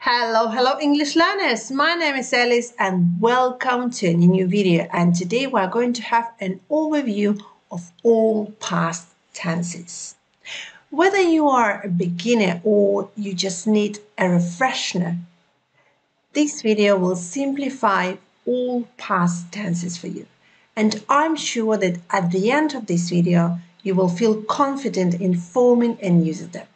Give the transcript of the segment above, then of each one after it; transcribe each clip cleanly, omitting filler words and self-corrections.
Hello English learners. My name is Alice and welcome to a new video. And today we are going to have an overview of all past tenses. Whether you are a beginner or you just need a refresher, this video will simplify all past tenses for you. And I'm sure that at the end of this video, you will feel confident in forming and using them.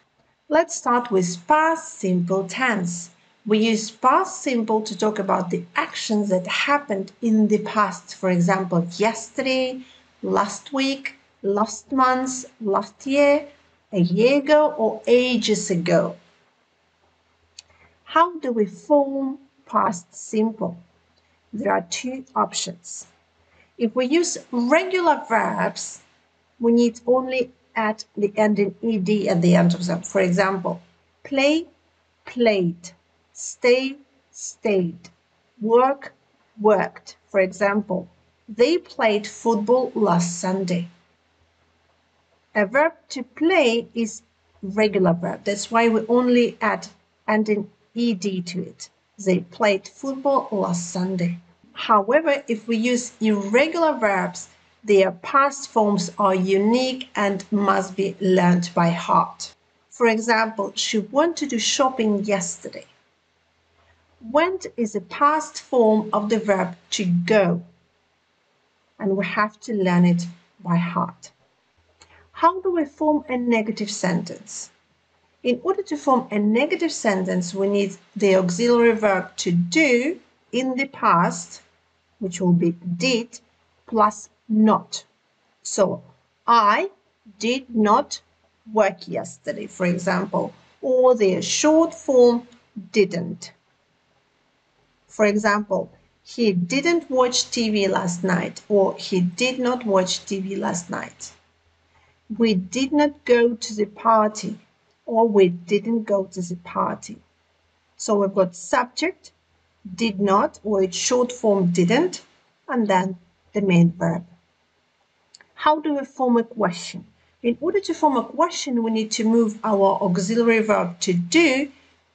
Let's start with past simple tense. We use past simple to talk about the actions that happened in the past. For example, yesterday, last week, last month, last year, a year ago, or ages ago. How do we form past simple? There are two options. If we use regular verbs, we need only add the ending ed at the end of them. For example, play, played, stay, stayed, work, worked. For example, they played football last Sunday. A verb to play is regular verb. That's why we only add ending ed to it. They played football last Sunday. However, if we use irregular verbs, their past forms are unique and must be learned by heart. For example, she went to do shopping yesterday. Went is a past form of the verb to go, and we have to learn it by heart. How do we form a negative sentence? In order to form a negative sentence, we need the auxiliary verb to do in the past, which will be did, plus not. So, I did not work yesterday, for example, or the short form didn't. For example, he didn't watch TV last night, or he did not watch TV last night. We did not go to the party, or we didn't go to the party. So we've got subject, did not, or its short form didn't, and then the main verb. How do we form a question? In order to form a question, we need to move our auxiliary verb to do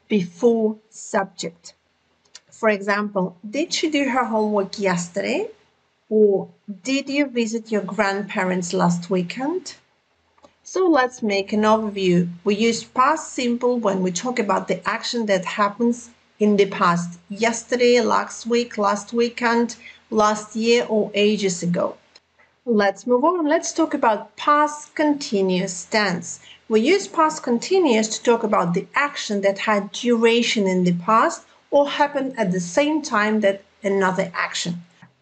before subject. For example, did she do her homework yesterday? Or did you visit your grandparents last weekend? So let's make an overview. We use past simple when we talk about the action that happens in the past. Yesterday, last week, last weekend, last year, or ages ago. Let's move on. Let's talk about past continuous tense. We use past continuous to talk about the action that had duration in the past or happened at the same time that another action.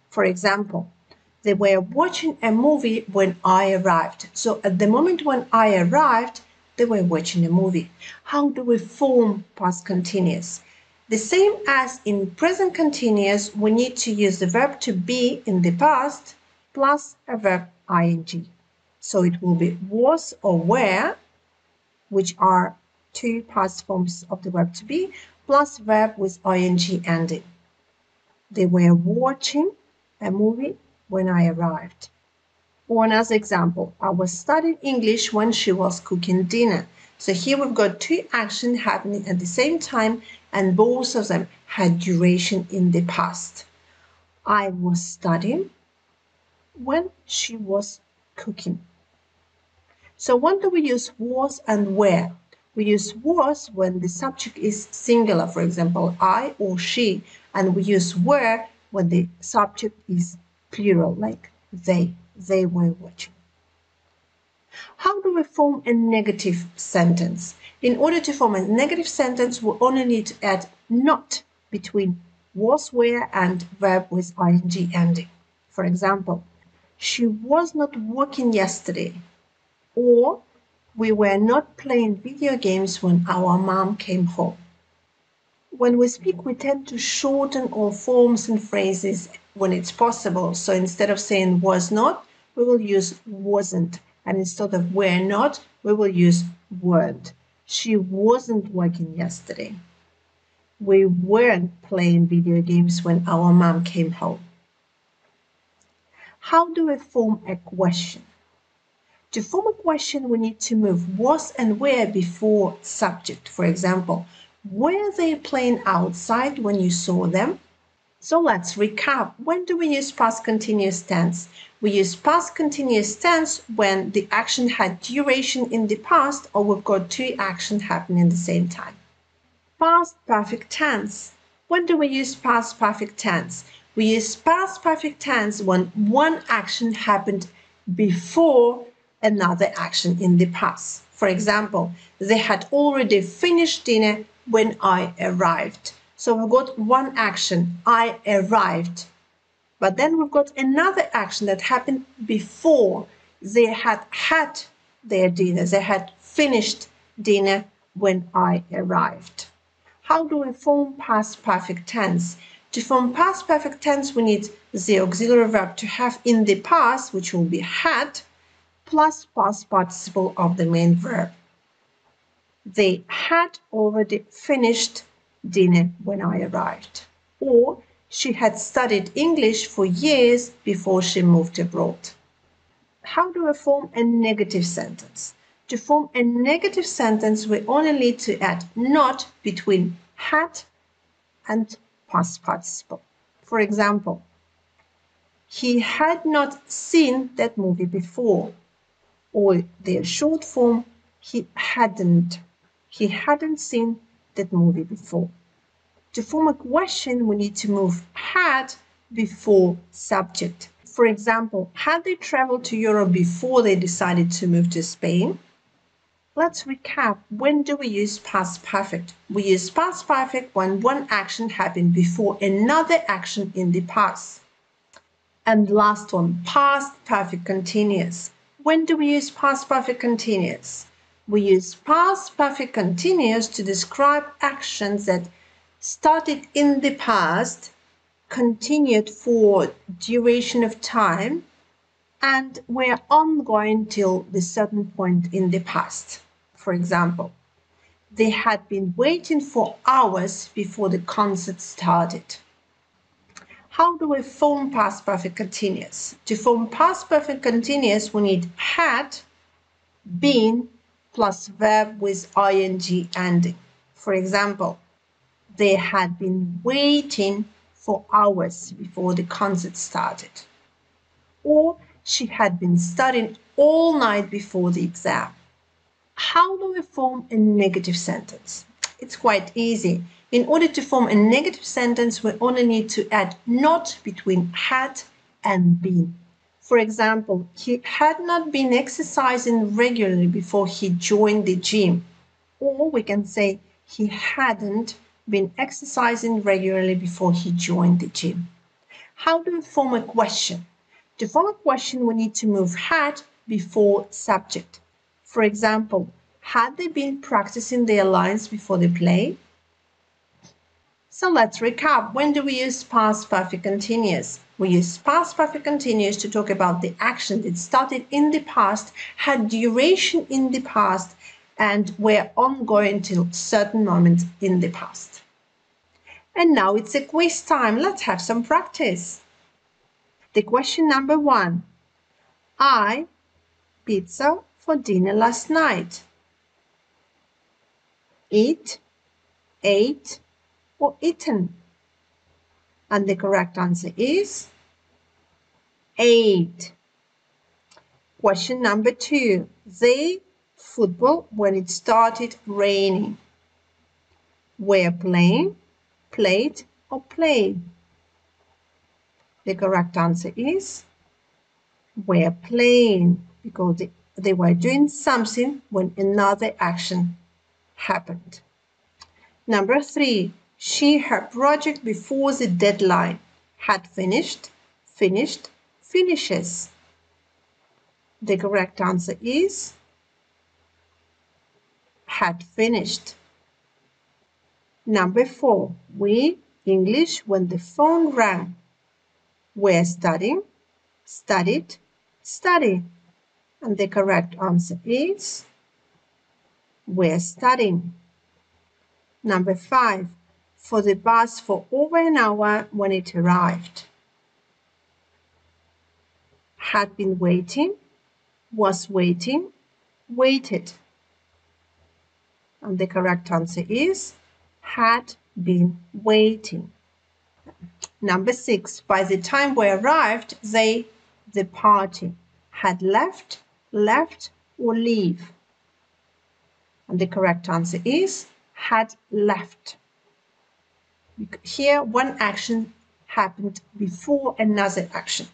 For example, they were watching a movie when I arrived. So at the moment when I arrived, they were watching a movie. How do we form past continuous? The same as in present continuous, we need to use the verb to be in the past plus a verb ing. So it will be was or were, which are two past forms of the verb to be, plus verb with ing ending. They were watching a movie when I arrived. Or another example, I was studying English when she was cooking dinner. So here we've got two actions happening at the same time, and both of them had duration in the past. I was studying when she was cooking. So when do we use was and where? We use was when the subject is singular, for example, I or she, and we use were when the subject is plural, like they were watching. How do we form a negative sentence? In order to form a negative sentence, we only need to add not between was, were, and verb with ing ending. For example, she was not working yesterday, or we were not playing video games when our mom came home. When we speak, we tend to shorten all forms and phrases when it's possible. So instead of saying was not, we will use wasn't. And instead of were not, we will use weren't. She wasn't working yesterday. We weren't playing video games when our mom came home. How do we form a question? To form a question, we need to move was and where before subject. For example, Were they playing outside when you saw them? So let's recap. When do we use past continuous tense? We use past continuous tense when the action had duration in the past or we've got two actions happening at the same time. Past perfect tense. When do we use past perfect tense? We use past perfect tense when one action happened before another action in the past. For example, they had already finished dinner when I arrived. So we've got one action, I arrived. But then we've got another action that happened before they had their dinner. They had finished dinner when I arrived. How do we form past perfect tense? To form past perfect tense, we need the auxiliary verb to have in the past, which will be had, plus past participle of the main verb. They had already finished dinner when I arrived. Or she had studied English for years before she moved abroad. How do we form a negative sentence? To form a negative sentence, we only need to add not between had and past participle. For example, he had not seen that movie before. Or the short form, he hadn't seen that movie before. To form a question, we need to move had before subject. For example, had they traveled to Europe before they decided to move to Spain? Let's recap. When do we use past perfect? We use past perfect when one action happened before another action in the past. And last one, past perfect continuous. When do we use past perfect continuous? We use past perfect continuous to describe actions that started in the past, continued for duration of time, and were ongoing till a certain point in the past. For example, they had been waiting for hours before the concert started. How do we form past perfect continuous? To form past perfect continuous, we need had, been, plus verb with ing ending. For example, they had been waiting for hours before the concert started. Or she had been studying all night before the exam. How do we form a negative sentence? It's quite easy. In order to form a negative sentence, we only need to add not between had and been. For example, he had not been exercising regularly before he joined the gym. Or we can say he hadn't been exercising regularly before he joined the gym. How do we form a question? To form a question, we need to move had before subject. For example, had they been practicing their lines before they play? So let's recap. When do we use past perfect continuous? We use past perfect continuous to talk about the action that started in the past, had duration in the past, and were ongoing till certain moments in the past. And now it's a quiz time. Let's have some practice. The question number 1. I pizza for dinner last night. Eat, ate, or eaten? And the correct answer is ate. Question number 2. They football when it started raining. Were playing, played, or play? The correct answer is were playing because they were doing something when another action happened. Number 3, her project before the deadline. Had finished, finished, finishes. The correct answer is had finished. Number 4, we, English, when the phone rang. Were studying, studied, study. And the correct answer is were studying. Number 5, for the bus for over an hour when it arrived. Had been waiting, was waiting, waited. And the correct answer is had been waiting. Number 6, by the time we arrived, the party, had left, or leave. And the correct answer is had left. Here, one action happened before another action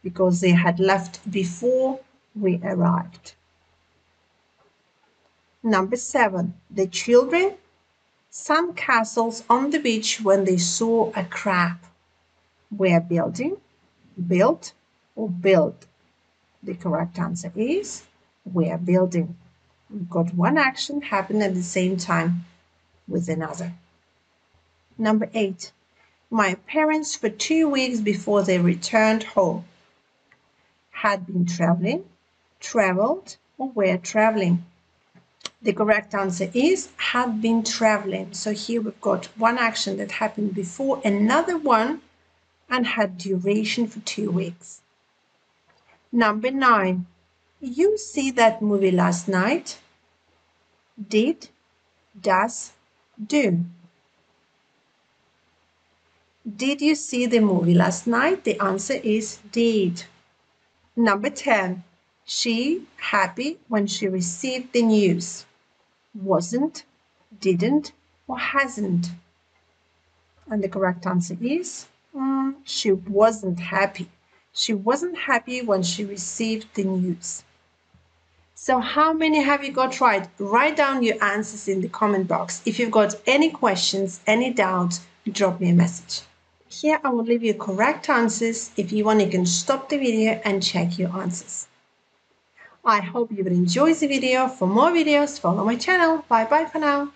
because they had left before we arrived. Number 7, the children sand castles on the beach when they saw a crab. Were building, built, or build. The correct answer is were building. We've got one action happen at the same time with another. Number 8, my parents for 2 weeks before they returned home had been traveling, traveled, or were traveling. The correct answer is had been traveling. So here we've got one action that happened before another one and had duration for 2 weeks. Number 9, you see that movie last night? Did, does, do. Did you see the movie last night? The answer is did. Number 10, she happy when she received the news? Wasn't, didn't, or hasn't? And the correct answer is she wasn't happy. She wasn't happy when she received the news. So how many have you got right? Write down your answers in the comment box. If you've got any questions, any doubts, drop me a message. Here I will leave you correct answers. If you want, you can stop the video and check your answers. I hope you will enjoy the video. For more videos, follow my channel. Bye bye for now.